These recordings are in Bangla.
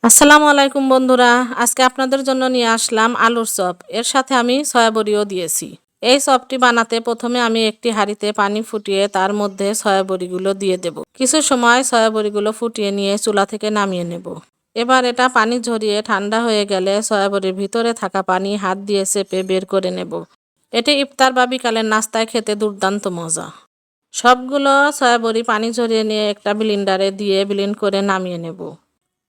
আসসালামু আলাইকুম বন্ধুরা, আজকে আপনাদের জন্য নিয়ে আসলাম আলুর চপ। এর সাথে আমি সয়াবড়িও দিয়েছি। এই চপটি বানাতে প্রথমে আমি একটি হাঁড়িতে পানি ফুটিয়ে তার মধ্যে সয়াবড়িগুলো দিয়ে দেব। কিছু সময় সয়াবড়িগুলো ফুটিয়ে নিয়ে চুলা থেকে নামিয়ে নেব। এবার এটা পানি ঝরিয়ে ঠান্ডা হয়ে গেলে সয়াবড়ির ভিতরে থাকা পানি হাত দিয়ে চেপে বের করে নেব। এটি ইফতার বা বিকালের নাস্তায় খেতে দুর্দান্ত মজা। সবগুলো সয়াবড়ি পানি ঝরিয়ে নিয়ে একটা ব্লেন্ডারে দিয়ে ব্লেন্ড করে নামিয়ে নেব।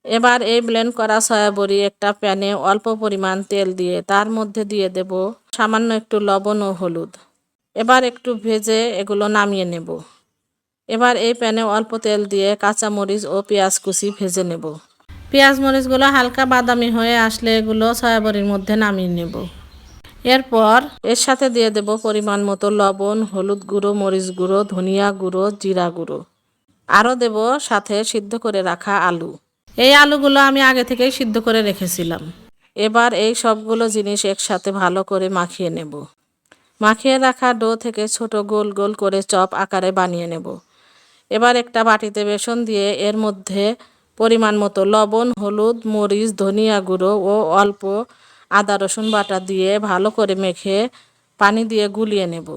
এবার এই ব্লেন্ড করা সয়াবড়ি একটা প্যানে অল্প পরিমাণ তেল দিয়ে তার মধ্যে দিয়ে দেব সামান্য একটু লবণ ও হলুদ। এবার একটু ভেজে এগুলো নামিয়ে নেব। এবার এই প্যানে অল্প তেল দিয়ে কাঁচামরিচ ও পেঁয়াজ কুচি ভেজে নেব। পেঁয়াজ মরিচগুলো হালকা বাদামি হয়ে আসলে এগুলো সয়াবড়ির মধ্যে নামিয়ে নেব। এরপর এর সাথে দিয়ে দেব পরিমাণ মতো লবণ, হলুদ গুঁড়ো, মরিচ গুঁড়ো, ধনিয়া গুঁড়ো, জিরা গুঁড়ো। আরও দেব সাথে সিদ্ধ করে রাখা আলু। এই আলুগুলো আমি আগে থেকেই সিদ্ধ করে রেখেছিলাম। এবার এই সবগুলো জিনিস একসাথে ভালো করে মাখিয়ে নেব। মাখিয়ে রাখা ডো থেকে ছোট গোল গোল করে চপ আকারে বানিয়ে নেব। এবার একটা বাটিতে বেসন দিয়ে এর মধ্যে পরিমাণ মতো লবণ, হলুদ, মরিচ, ধনিয়া গুঁড়ো ও অল্প আদা রসুন বাটা দিয়ে ভালো করে মেখে পানি দিয়ে গুলিয়ে নেব।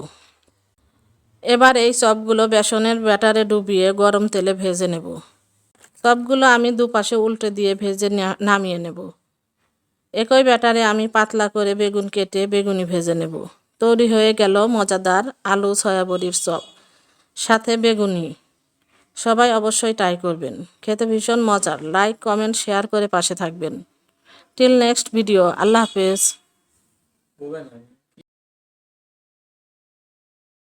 এবার এই চপগুলো বেসনের ব্যাটারে ডুবিয়ে গরম তেলে ভেজে নেব। সবগুলো আমি দুপাশে উল্টে দিয়ে ভেজে নামিয়ে নেব। একই ব্যাটারে আমি পাতলা করে বেগুন কেটে বেগুনি ভেজে নেব। তৈরি হয়ে গেল মজাদার আলু সয়াবড়ির চপ সাথে বেগুনি। সবাই অবশ্যই ট্রাই করবেন, খেতে ভীষণ মজার। লাইক, কমেন্ট, শেয়ার করে পাশে থাকবেন। টিল নেক্সট ভিডিও, আল্লাহ হাফেজ।